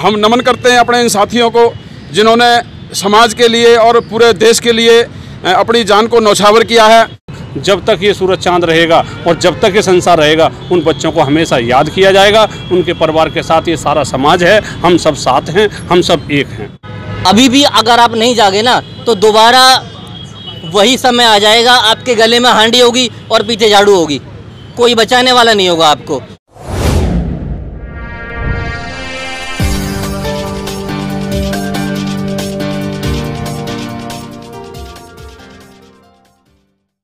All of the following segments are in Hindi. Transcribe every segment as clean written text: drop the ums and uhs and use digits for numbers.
हम नमन करते हैं अपने इन साथियों को जिन्होंने समाज के लिए और पूरे देश के लिए अपनी जान को न्यौछावर किया है। जब तक ये सूरज चांद रहेगा और जब तक ये संसार रहेगा, उन बच्चों को हमेशा याद किया जाएगा। उनके परिवार के साथ ये सारा समाज है, हम सब साथ हैं, हम सब एक हैं। अभी भी अगर आप नहीं जागे ना तो दोबारा वही समय आ जाएगा, आपके गले में हांडी होगी और पीछे झाड़ू होगी, कोई बचाने वाला नहीं होगा आपको।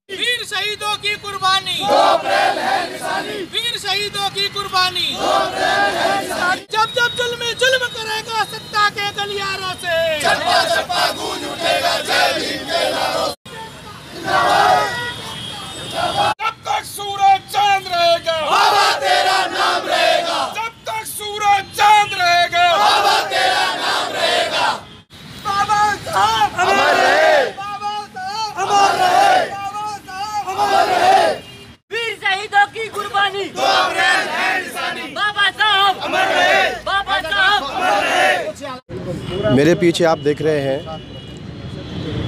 वीर शहीदों की कुर्बानी 2 अप्रैल है निशानी, वीर शहीदों की कुर्बानी 2 अप्रैल है निशानी। जब जब जुल्म करेगा सत्ता के गलियारों से, चप्पा चप्पा गूंज उठेगा जय भीम के नारों से। जब तक सूरज चांद रहेगा बाबा तेरा नाम रहेगा, जब तक सूरज चांद रहेगा बाबा तेरा नाम रहेगा। बाबा साहब अमर रहे, बाबा साहब अमर रहे, बाबा साहब अमर रहे। वीर शहीदों की कुर्बानी 2 अप्रैल है निशानी, बाबा साहब अमर रहे, बाबा साहब अमर रहे। मेरे पीछे आप देख रहे हैं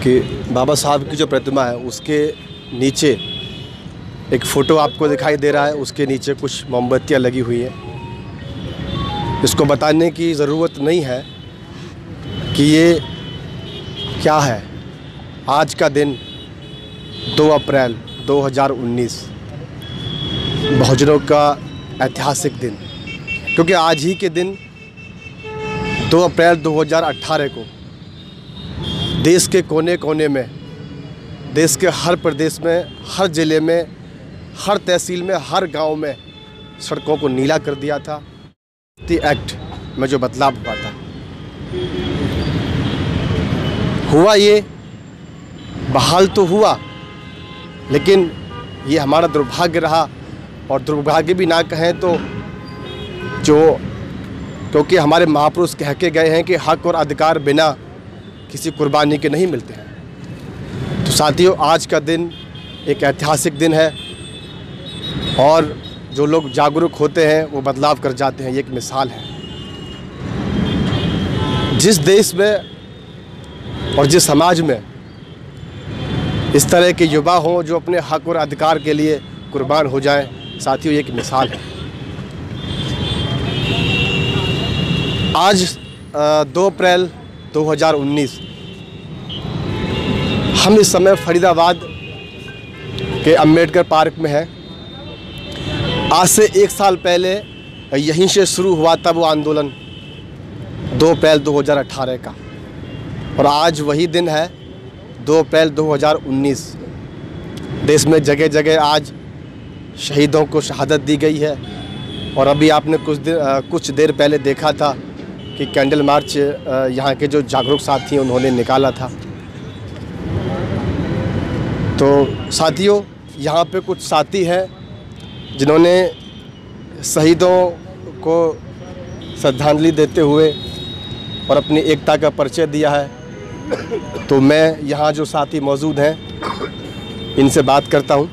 कि बाबा साहब की जो प्रतिमा है उसके नीचे एक फ़ोटो आपको दिखाई दे रहा है, उसके नीचे कुछ मोमबत्तियाँ लगी हुई हैं। इसको बताने की ज़रूरत नहीं है कि ये क्या है। आज का दिन 2 अप्रैल 2019 बहुजनों का ऐतिहासिक दिन, क्योंकि आज ही के दिन 2 अप्रैल 2018 को देश के कोने कोने में, देश के हर प्रदेश में, हर ज़िले में, हर तहसील में, हर गांव में सड़कों को नीला कर दिया था। एक्ट में जो बदलाव हुआ था, हुआ ये बहाल तो हुआ, लेकिन ये हमारा दुर्भाग्य रहा। और दुर्भाग्य भी ना कहें तो क्योंकि हमारे महापुरुष कह के गए हैं कि हक और अधिकार बिना किसी कुर्बानी के नहीं मिलते हैं। तो साथियों, आज का दिन एक ऐतिहासिक दिन है और जो लोग जागरूक होते हैं वो बदलाव कर जाते हैं। ये एक मिसाल है। जिस देश में और जिस समाज में इस तरह के युवा हों जो अपने हक और अधिकार के लिए कुर्बान हो जाएं, साथियों ये एक मिसाल है। आज 2 अप्रैल 2019 हम इस समय फरीदाबाद के अंबेडकर पार्क में हैं। आज से 1 साल पहले यहीं से शुरू हुआ था वो आंदोलन 2 अप्रैल 2018 का, और आज वही दिन है 2 अप्रैल 2019। देश में जगह जगह आज शहीदों को शहादत दी गई है। और अभी आपने कुछ देर पहले देखा था कि कैंडल मार्च यहाँ के जो जागरूक साथी हैं उन्होंने निकाला था। तो साथियों, यहाँ पे कुछ साथी हैं जिन्होंने शहीदों को श्रद्धांजलि देते हुए और अपनी एकता का परिचय दिया है। तो मैं यहाँ जो साथी मौजूद हैं इनसे बात करता हूँ।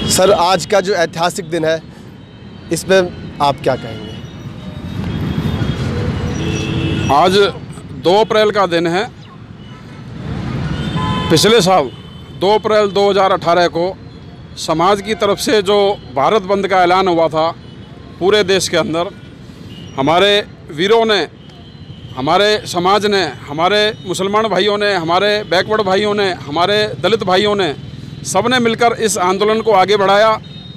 सर, आज का जो ऐतिहासिक दिन है इसमें आप क्या कहेंगे? आज 2 अप्रैल का दिन है। पिछले साल 2 अप्रैल 2018 को समाज की तरफ से जो भारत बंद का ऐलान हुआ था पूरे देश के अंदर, हमारे वीरों ने, हमारे समाज ने, हमारे मुसलमान भाइयों ने, हमारे बैकवर्ड भाइयों ने, हमारे दलित भाइयों ने, सब ने मिलकर इस आंदोलन को आगे बढ़ाया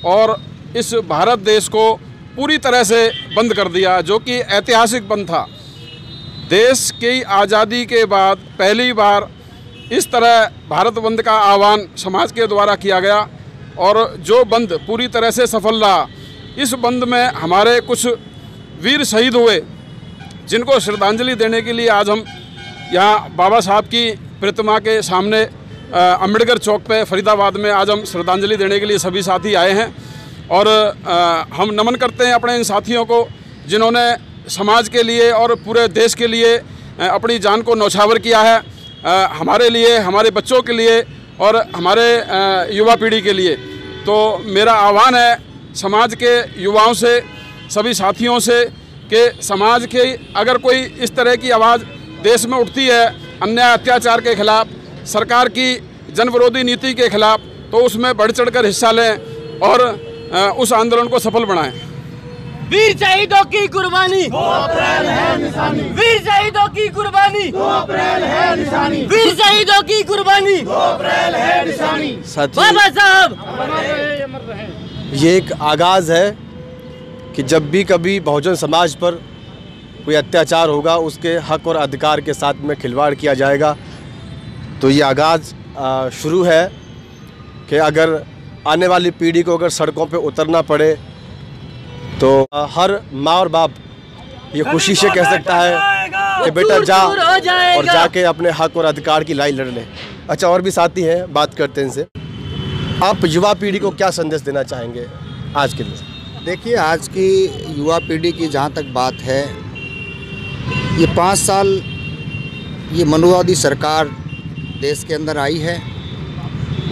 और इस भारत देश को पूरी तरह से बंद कर दिया, जो कि ऐतिहासिक बंद था। देश की आज़ादी के बाद पहली बार इस तरह भारत बंद का आह्वान समाज के द्वारा किया गया और जो बंद पूरी तरह से सफल रहा। इस बंद में हमारे कुछ वीर शहीद हुए, जिनको श्रद्धांजलि देने के लिए आज हम यहाँ बाबा साहब की प्रतिमा के सामने अंबेडकर चौक पे फरीदाबाद में आज हम श्रद्धांजलि देने के लिए सभी साथी आए हैं। और हम नमन करते हैं अपने इन साथियों को जिन्होंने समाज के लिए और पूरे देश के लिए अपनी जान को न्यौछावर किया है, हमारे लिए, हमारे बच्चों के लिए और हमारे युवा पीढ़ी के लिए। तो मेरा आह्वान है समाज के युवाओं से, सभी साथियों से कि समाज के अगर कोई इस तरह की आवाज़ देश में उठती है अन्याय अत्याचार के खिलाफ, सरकार की जनविरोधी नीति के खिलाफ, तो उसमें बढ़ चढ़कर हिस्सा लें और उस आंदोलन को सफल बनाएं। वीर शहीदों की कुर्बानी, 2 अप्रैल है निशानी। वीर शहीदों की कुर्बानी, 2 अप्रैल है निशानी। वीर शहीदों की कुर्बानी, 2 अप्रैल है निशानी। बाबा साहब। ये एक आगाज़ है कि जब भी कभी बहुजन समाज पर कोई अत्याचार होगा उसके हक और अधिकार के साथ में खिलवाड़ किया जाएगा। तो ये आगाज़ शुरू है कि अगर आने वाली पीढ़ी को अगर सड़कों पे उतरना पड़े तो हर माँ और बाप ये खुशी से कह सकता है कि बेटा जा और जाके अपने हक और अधिकार की लड़ाई लड़ ले। अच्छा, और भी साथी हैं, बात करते हैं इनसे। आप युवा पीढ़ी को क्या संदेश देना चाहेंगे आज के लिए? देखिए, आज की युवा पीढ़ी की जहाँ तक बात है, ये 5 साल ये मनुवादी सरकार देश के अंदर आई है,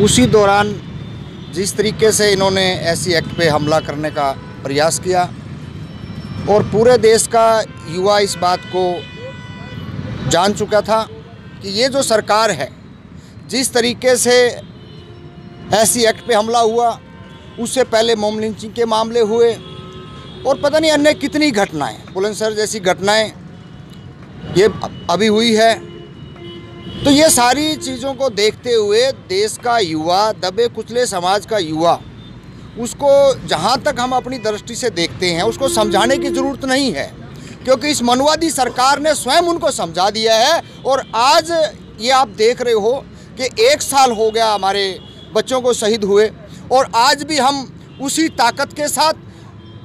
उसी दौरान जिस तरीके से इन्होंने SC एक्ट पे हमला करने का प्रयास किया और पूरे देश का युवा इस बात को जान चुका था कि ये जो सरकार है, जिस तरीके से SC एक्ट पे हमला हुआ, उससे पहले मॉब लिंचिंग के मामले हुए और पता नहीं अन्य कितनी घटनाएं, बुलंदशहर जैसी घटनाएं ये अभी हुई है। तो ये सारी चीज़ों को देखते हुए देश का युवा, दबे कुचले समाज का युवा, उसको जहाँ तक हम अपनी दृष्टि से देखते हैं उसको समझाने की ज़रूरत नहीं है, क्योंकि इस मनुवादी सरकार ने स्वयं उनको समझा दिया है। और आज ये आप देख रहे हो कि 1 साल हो गया हमारे बच्चों को शहीद हुए और आज भी हम उसी ताकत के साथ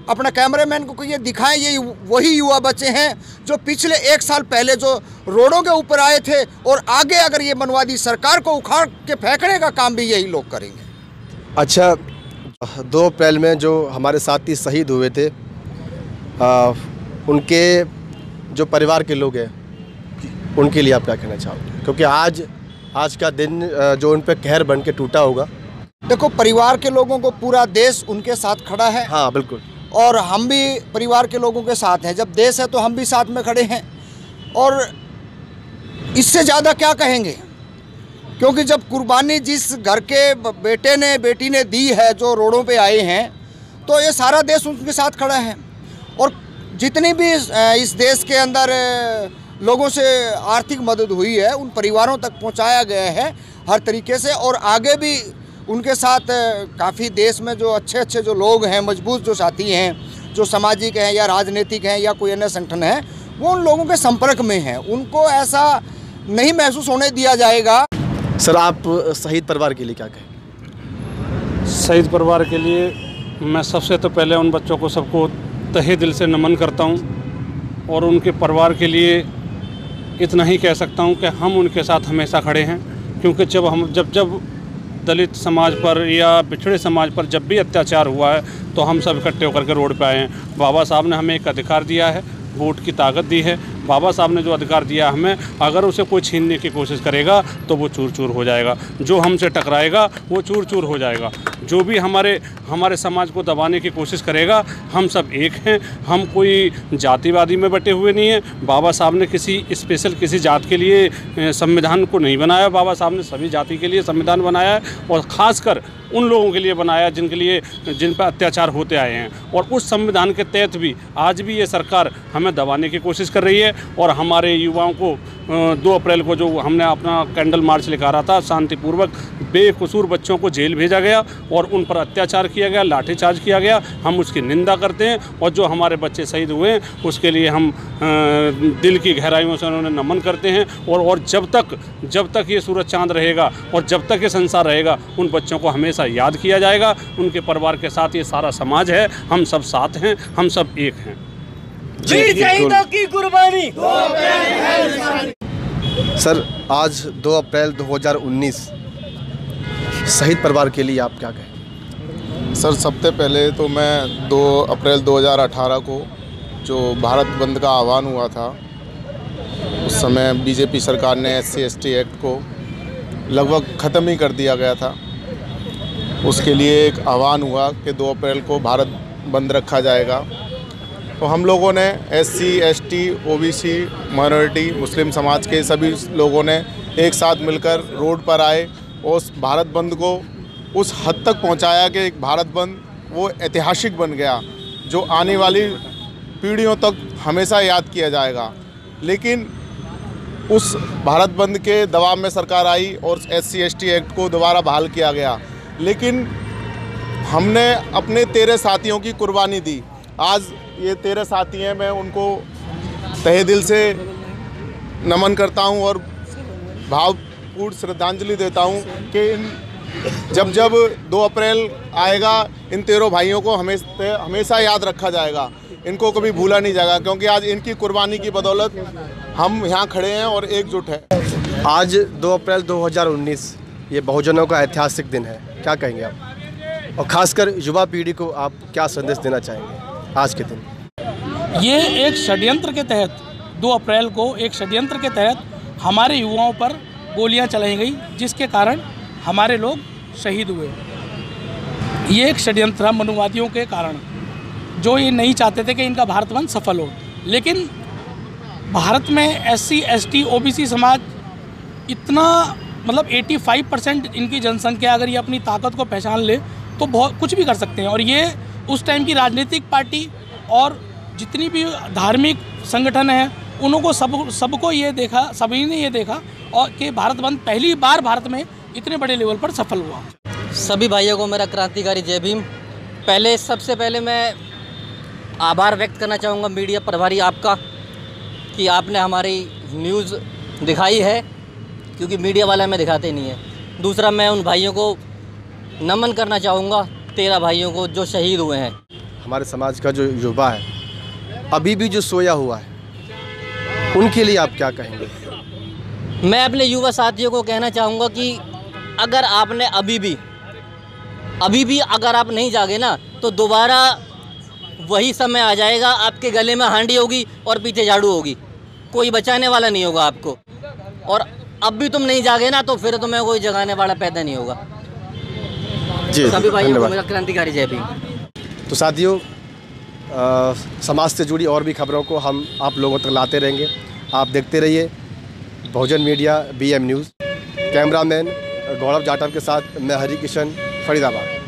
अपना कैमरामैन को ये दिखाएं, ये वही युवा बच्चे हैं जो पिछले 1 साल पहले जो रोडों के ऊपर आए थे और आगे अगर ये मनवादी सरकार को उखाड़ के फेंकने का काम भी यही लोग करेंगे। अच्छा, 2 अप्रैल में जो हमारे साथी शहीद हुए थे, उनके जो परिवार के लोग हैं उनके लिए आप क्या कहना चाहोगे? क्योंकि आज का दिन जो उन पर कहर बन के टूटा होगा। देखो, परिवार के लोगों को पूरा देश उनके साथ खड़ा है। हाँ, बिल्कुल। और हम भी परिवार के लोगों के साथ हैं। जब देश है तो हम भी साथ में खड़े हैं और इससे ज़्यादा क्या कहेंगे, क्योंकि जब कुर्बानी जिस घर के बेटे ने बेटी ने दी है, जो रोडों पे आए हैं, तो ये सारा देश उनके साथ खड़ा है। और जितनी भी इस देश के अंदर लोगों से आर्थिक मदद हुई है उन परिवारों तक पहुंचाया गया है हर तरीके से। और आगे भी उनके साथ काफ़ी देश में जो अच्छे जो लोग हैं, मजबूत जो साथी हैं, जो सामाजिक हैं या राजनीतिक हैं या कोई अन्य संगठन है, वो उन लोगों के संपर्क में हैं। उनको ऐसा नहीं महसूस होने दिया जाएगा। सर, आप शहीद परिवार के लिए क्या कहें? शहीद परिवार के लिए मैं सबसे तो पहले उन बच्चों को सबको तहे दिल से नमन करता हूं और उनके परिवार के लिए इतना ही कह सकता हूं कि हम उनके साथ हमेशा खड़े हैं। क्योंकि जब दलित समाज पर या पिछड़े समाज पर जब भी अत्याचार हुआ है तो हम सब इकट्ठे होकर के रोड पे आए हैं। बाबा साहब ने हमें एक अधिकार दिया है, वोट की ताकत दी है। बाबा साहब ने जो अधिकार दिया हमें, अगर उसे कोई छीनने की कोशिश करेगा तो वो चूर चूर हो जाएगा। जो हमसे टकराएगा वो चूर चूर हो जाएगा। जो भी हमारे समाज को दबाने की कोशिश करेगा, हम सब एक हैं। हम कोई जातिवादी में बटे हुए नहीं हैं। बाबा साहब ने किसी जात के लिए संविधान को नहीं बनाया। बाबा साहब ने सभी जाति के लिए संविधान बनाया है और ख़ासकर उन लोगों के लिए बनाया जिन पर अत्याचार होते आए हैं। और उस संविधान के तहत भी आज भी ये सरकार हमें दबाने की कोशिश कर रही है। और हमारे युवाओं को 2 अप्रैल को जो हमने अपना कैंडल मार्च निकाला था, शांतिपूर्वक बेकसूर बच्चों को जेल भेजा गया और उन पर अत्याचार किया गया, लाठीचार्ज किया गया, हम उसकी निंदा करते हैं। और जो हमारे बच्चे शहीद हुए हैं उसके लिए हम दिल की गहराइयों से उन्होंने नमन करते हैं। और जब तक ये सूरज चांद रहेगा और जब तक ये संसार रहेगा, उन बच्चों को हमेशा याद किया जाएगा। उनके परिवार के साथ ये सारा समाज है, हम सब साथ हैं, हम सब एक हैं। वीर शहीदों की कुर्बानी। सर, आज 2 अप्रैल 2019 शहीद परिवार के लिए आप क्या कहें? सर, सबसे पहले तो मैं 2 अप्रैल 2018 को जो भारत बंद का आह्वान हुआ था, उस समय बीजेपी सरकार ने SC/ST एक्ट को लगभग ख़त्म ही कर दिया गया था। उसके लिए एक आह्वान हुआ कि 2 अप्रैल को भारत बंद रखा जाएगा। तो हम लोगों ने SC, ST, OBC, माइनॉरिटी, मुस्लिम समाज के सभी लोगों ने एक साथ मिलकर रोड पर आए और उस भारत बंद को उस हद तक पहुंचाया कि एक भारत बंद वो ऐतिहासिक बन गया जो आने वाली पीढ़ियों तक हमेशा याद किया जाएगा। लेकिन उस भारत बंद के दबाव में सरकार आई और SC, ST एक्ट को दोबारा बहाल किया गया, लेकिन हमने अपने 13 साथियों की कुर्बानी दी। आज ये 13 साथी हैं, मैं उनको तहे दिल से नमन करता हूं और भावपूर्ण श्रद्धांजलि देता हूं कि जब 2 अप्रैल आएगा इन 13 भाइयों को हमेशा याद रखा जाएगा, इनको कभी भूला नहीं जाएगा, क्योंकि आज इनकी कुर्बानी की बदौलत हम यहाँ खड़े हैं और एकजुट हैं। आज 2 अप्रैल 2019 ये बहुजनों का ऐतिहासिक दिन है, क्या कहेंगे आप? और ख़ासकर युवा पीढ़ी को आप क्या संदेश देना चाहेंगे आज के दिन? ये एक षड्यंत्र के तहत 2 अप्रैल को एक षड्यंत्र के तहत हमारे युवाओं पर गोलियां चलाई गई, जिसके कारण हमारे लोग शहीद हुए। ये एक षड्यंत्र था मनुवादियों के कारण, जो ये नहीं चाहते थे कि इनका भारत बंद सफल हो। लेकिन भारत में SC, ST, OBC समाज इतना मतलब 85% इनकी जनसंख्या, अगर ये अपनी ताकत को पहचान ले तो बहुत कुछ भी कर सकते हैं। और ये उस टाइम की राजनीतिक पार्टी और जितनी भी धार्मिक संगठन हैं उनको सबको ये देखा, सभी ने ये देखा और कि भारत बंद पहली बार भारत में इतने बड़े लेवल पर सफल हुआ। सभी भाइयों को मेरा क्रांतिकारी जय भीम। सबसे पहले मैं आभार व्यक्त करना चाहूँगा मीडिया प्रभारी आपका कि आपने हमारी न्यूज़ दिखाई है, क्योंकि मीडिया वाला हमें दिखाते नहीं है। दूसरा, मैं उन भाइयों को नमन करना चाहूँगा, 13 भाइयों को जो शहीद हुए हैं। हमारे समाज का जो युवा है अभी भी जो सोया हुआ है, उनके लिए आप क्या कहेंगे? मैं अपने युवा साथियों को कहना चाहूँगा कि अगर आपने अभी भी अगर आप नहीं जागे ना तो दोबारा वही समय आ जाएगा, आपके गले में हांडी होगी और पीछे झाड़ू होगी, कोई बचाने वाला नहीं होगा आपको। और अब भी तुम नहीं जागे ना तो फिर तुम्हें कोई जगाने वाला पैदा नहीं होगा। जी, सभी भाइयों को धन्यवाद। मेरा क्रांतिकारी जय भीम। तो साथियों, समाज से जुड़ी और भी खबरों को हम आप लोगों तक लाते रहेंगे। आप देखते रहिए बहुजन मीडिया BM न्यूज़। कैमरामैन गौरव जाटव के साथ मैं हरि किशन, फरीदाबाद।